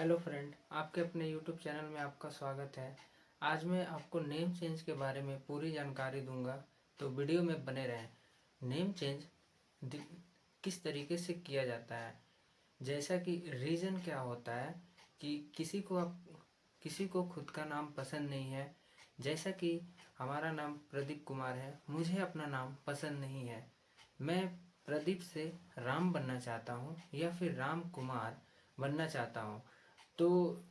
Hello friend, आपके अपने YouTube channel में आपका स्वागत है। आज मैं आपको नेम चेंज के बारे में पूरी जानकारी दूंगा, तो वीडियो में बने रहें। नेम चेंज किस तरीके से किया जाता है, जैसा कि रीज़न क्या होता है कि किसी को खुद का नाम पसंद नहीं है। जैसा कि हमारा नाम प्रदीप कुमार है, मुझे अपना नाम पसंद नहीं है। मैं प्रदीप से राम बनना चाहता हूँ या फिर राम कुमार बनना चाहता हूँ। तो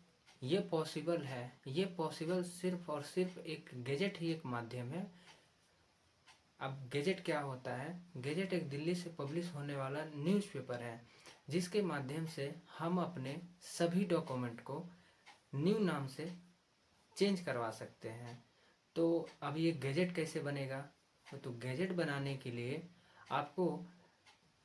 ये पॉसिबल है। ये पॉसिबल सिर्फ और सिर्फ एक गैजेट ही एक माध्यम है। अब गैजेट क्या होता है? गैजेट एक दिल्ली से पब्लिश होने वाला न्यूज़पेपर है, जिसके माध्यम से हम अपने सभी डॉक्यूमेंट को न्यू नाम से चेंज करवा सकते हैं। तो अब ये गैजेट कैसे बनेगा? तो गैजेट बनाने के लिए आपको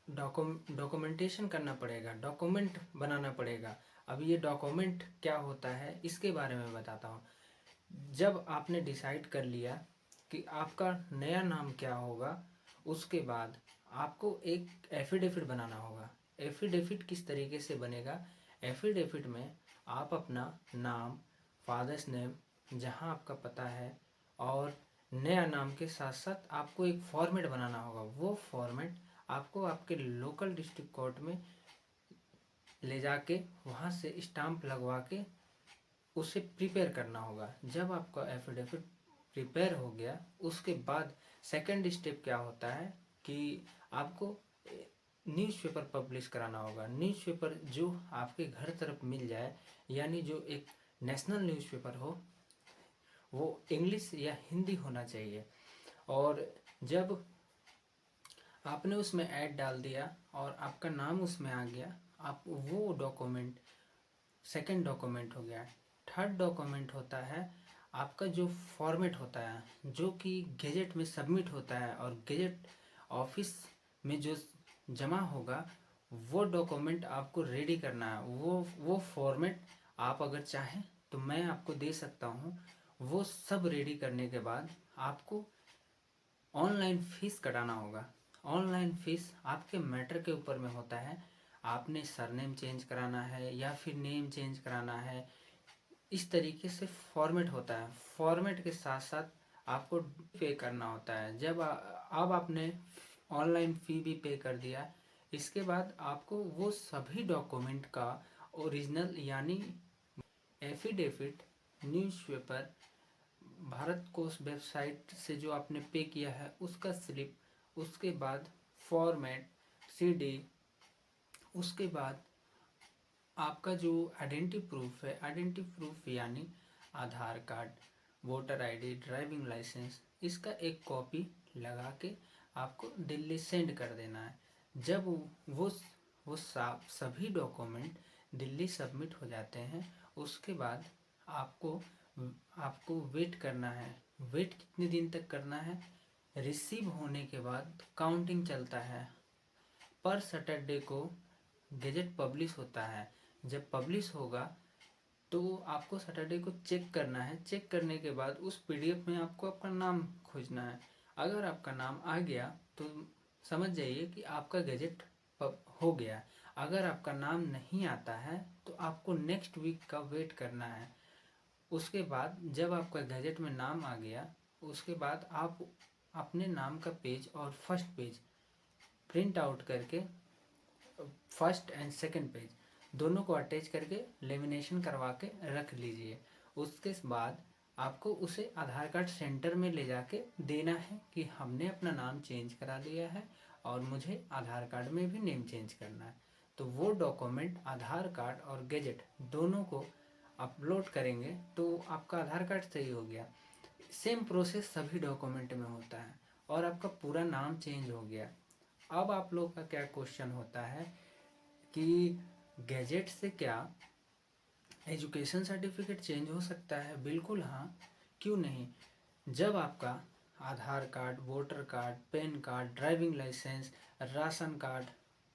डॉक्यूमेंटेशन करना पड़ेगा, डॉक्यूमेंट बनाना पड़ेगा। अब ये डॉक्यूमेंट क्या होता है इसके बारे में बताता हूँ। जब आपने डिसाइड कर लिया कि आपका नया नाम क्या होगा, उसके बाद आपको एक एफिडेविट बनाना होगा। एफिडेविट किस तरीके से बनेगा? एफिडेविट में आप अपना नाम, फादर्स नेम, जहाँ आपका पता है, और नया नाम के साथ साथ आपको एक फॉर्मेट बनाना होगा। वो फॉर्मेट आपको आपके लोकल डिस्ट्रिक्ट कोर्ट में ले जाके वहाँ से स्टाम्प लगवा के उसे प्रिपेयर करना होगा। जब आपका एफिडेविट प्रिपेयर हो गया, उसके बाद सेकंड स्टेप क्या होता है कि आपको न्यूज़पेपर पब्लिश कराना होगा। न्यूज़पेपर जो आपके घर तरफ मिल जाए, यानी जो एक नेशनल न्यूज़पेपर हो, वो इंग्लिश या हिंदी होना चाहिए। और जब आपने उसमें ऐड डाल दिया और आपका नाम उसमें आ गया, आप वो डॉक्यूमेंट सेकंड डॉक्यूमेंट हो गया। थर्ड डॉक्यूमेंट होता है आपका जो फॉर्मेट होता है, जो कि गैजेट में सबमिट होता है और गैजेट ऑफिस में जो जमा होगा, वो डॉक्यूमेंट आपको रेडी करना है। वो फॉर्मेट आप अगर चाहें तो मैं आपको दे सकता हूँ। वो सब रेडी करने के बाद आपको ऑनलाइन फ़ीस कटाना होगा। ऑनलाइन फ़ीस आपके मैटर के ऊपर में होता है। आपने सरनेम चेंज कराना है या फिर नेम चेंज कराना है, इस तरीके से फॉर्मेट होता है। फॉर्मेट के साथ साथ आपको पे करना होता है। अब आपने ऑनलाइन फ़ी भी पे कर दिया, इसके बाद आपको वो सभी डॉक्यूमेंट का ओरिजिनल यानी एफिडेविट, न्यूज़पेपर, भारत कोष वेबसाइट से जो आपने पे किया है उसका स्लिप, उसके बाद फॉर्मेट, सीडी, उसके बाद आपका जो आइडेंटिटी प्रूफ है, आइडेंटिटी प्रूफ यानी Aadhaar card, voter ID, driving licence, इसका एक कॉपी लगा के आपको दिल्ली सेंड कर देना है। जब वो सभी डॉक्यूमेंट दिल्ली सबमिट हो जाते हैं, उसके बाद आपको आपको वेट करना है। वेट कितने दिन तक करना है? रिसीव होने के बाद काउंटिंग चलता है। पर सैटरडे को गैजेट पब्लिश होता है। जब पब्लिश होगा तो आपको सैटरडे को चेक करना है। चेक करने के बाद उस पीडीएफ में आपको आपका नाम खोजना है। अगर आपका नाम आ गया तो समझ जाइए कि आपका गैजेट हो गया। अगर आपका नाम नहीं आता है तो आपको नेक्स्ट वीक का वेट करना है। उसके बाद जब आपका गैजेट में नाम आ गया, उसके बाद आप अपने नाम का पेज और फर्स्ट पेज प्रिंट आउट करके, फर्स्ट एंड सेकंड पेज दोनों को अटैच करके लेमिनेशन करवा के रख लीजिए। उसके बाद आपको उसे आधार कार्ड सेंटर में ले जाके देना है कि हमने अपना नाम चेंज करा लिया है और मुझे आधार कार्ड में भी नेम चेंज करना है। तो वो डॉक्यूमेंट आधार कार्ड और गैजेट दोनों को अपलोड करेंगे तो आपका आधार कार्ड सही हो गया। सेम प्रोसेस सभी डॉक्यूमेंट में होता है और आपका पूरा नाम चेंज हो गया। अब आप लोग का क्या क्वेश्चन होता है कि गैजेट से क्या एजुकेशन सर्टिफिकेट चेंज हो सकता है? बिल्कुल हाँ, क्यों नहीं। जब आपका Aadhaar card, voter card, PAN card, driving licence, ration card,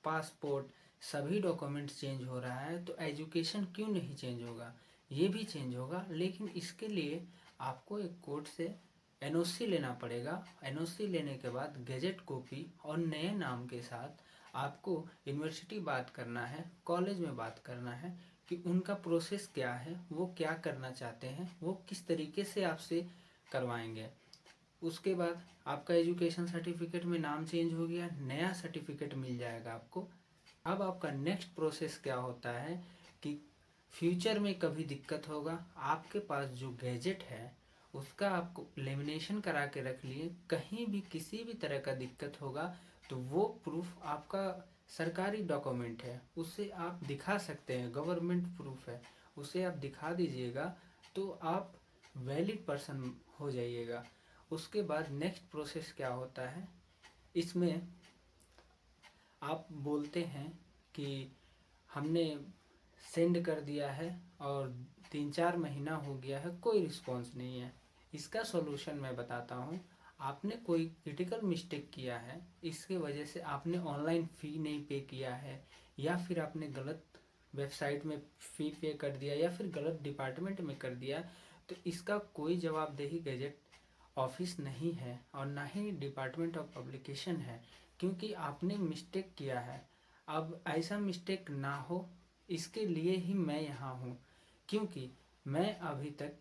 passport, सभी डॉक्यूमेंट्स चेंज हो रहा है तो एजुकेशन क्यों नहीं चेंज होगा? ये भी चेंज होगा, लेकिन इसके लिए आपको एक कोर्ट से एनओसी लेना पड़ेगा। एनओसी लेने के बाद गैजेट कॉपी और नए नाम के साथ आपको यूनिवर्सिटी बात करना है, कॉलेज में बात करना है कि उनका प्रोसेस क्या है, वो क्या करना चाहते हैं, वो किस तरीके से आपसे करवाएंगे। उसके बाद आपका एजुकेशन सर्टिफिकेट में नाम चेंज हो गया, नया सर्टिफिकेट मिल जाएगा आपको। अब आपका नेक्स्ट प्रोसेस क्या होता है कि फ्यूचर में कभी दिक्कत होगा, आपके पास जो गैजेट है उसका आपको लेमिनेशन करा के रख लिए, कहीं भी किसी भी तरह का दिक्कत होगा तो वो प्रूफ आपका सरकारी डॉक्यूमेंट है, उसे आप दिखा सकते हैं, गवर्नमेंट प्रूफ है, उसे आप दिखा दीजिएगा तो आप वैलिड पर्सन हो जाइएगा। उसके बाद नेक्स्ट प्रोसेस क्या होता है, इसमें आप बोलते हैं कि हमने सेंड कर दिया है और 3-4 महीना हो गया है, कोई रिस्पॉन्स नहीं है। इसका सॉल्यूशन मैं बताता हूँ। आपने कोई क्रिटिकल मिस्टेक किया है, इसके वजह से आपने ऑनलाइन फ़ी नहीं पे किया है, या फिर आपने गलत वेबसाइट में फ़ी पे कर दिया, या फिर गलत डिपार्टमेंट में कर दिया, तो इसका कोई जवाबदेही गैजेट ऑफिस नहीं है और ना ही डिपार्टमेंट ऑफ पब्लिकेशन है, क्योंकि आपने मिस्टेक किया है। अब ऐसा मिस्टेक ना हो, इसके लिए ही मैं यहाँ हूँ, क्योंकि मैं अभी तक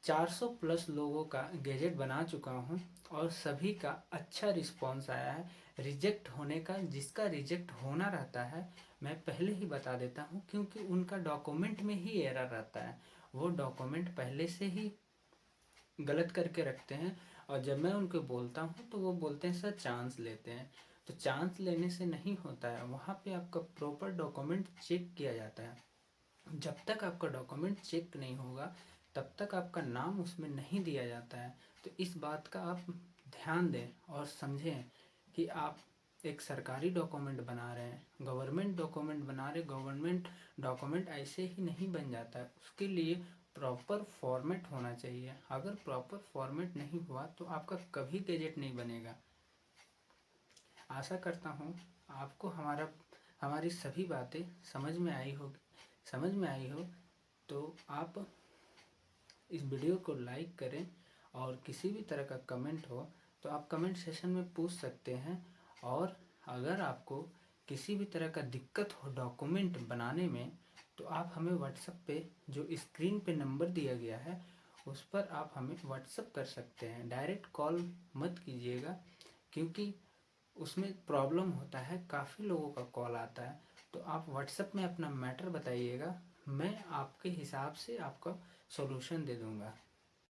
400 प्लस लोगों का गैजेट बना चुका हूँ और सभी का अच्छा रिस्पॉन्स आया है। रिजेक्ट होने का, जिसका रिजेक्ट होना रहता है, मैं पहले ही बता देता हूँ, क्योंकि उनका डॉक्यूमेंट में ही एरर रहता है, वो डॉक्यूमेंट पहले से ही गलत करके रखते हैं। और जब मैं उनको बोलता हूँ तो वो बोलते हैं सर चांस लेते हैं, तो चांस लेने से नहीं होता है, वहाँ पे आपका प्रॉपर डॉक्यूमेंट चेक किया जाता है। जब तक आपका डॉक्यूमेंट चेक नहीं होगा तब तक आपका नाम उसमें नहीं दिया जाता है। तो इस बात का आप ध्यान दें और समझें कि आप एक सरकारी डॉक्यूमेंट बना रहे हैं, गवर्नमेंट डॉक्यूमेंट बना रहे। गवर्नमेंट डॉक्यूमेंट ऐसे ही नहीं बन जाता है, उसके लिए प्रॉपर फॉर्मेट होना चाहिए। अगर प्रॉपर फॉर्मेट नहीं हुआ तो आपका कभी गैजेट नहीं बनेगा। आशा करता हूँ आपको हमारी सभी बातें समझ में आई हो। तो आप इस वीडियो को लाइक करें, और किसी भी तरह का कमेंट हो तो आप कमेंट सेशन में पूछ सकते हैं। और अगर आपको किसी भी तरह का दिक्कत हो डॉक्यूमेंट बनाने में, तो आप हमें व्हाट्सएप पे, जो स्क्रीन पे नंबर दिया गया है, उस पर आप हमें व्हाट्सएप कर सकते हैं। डायरेक्ट कॉल मत कीजिएगा, क्योंकि उसमें प्रॉब्लम होता है, काफ़ी लोगों का कॉल आता है। तो आप व्हाट्सएप में अपना मैटर बताइएगा, मैं आपके हिसाब से आपका सॉल्यूशन दे दूँगा।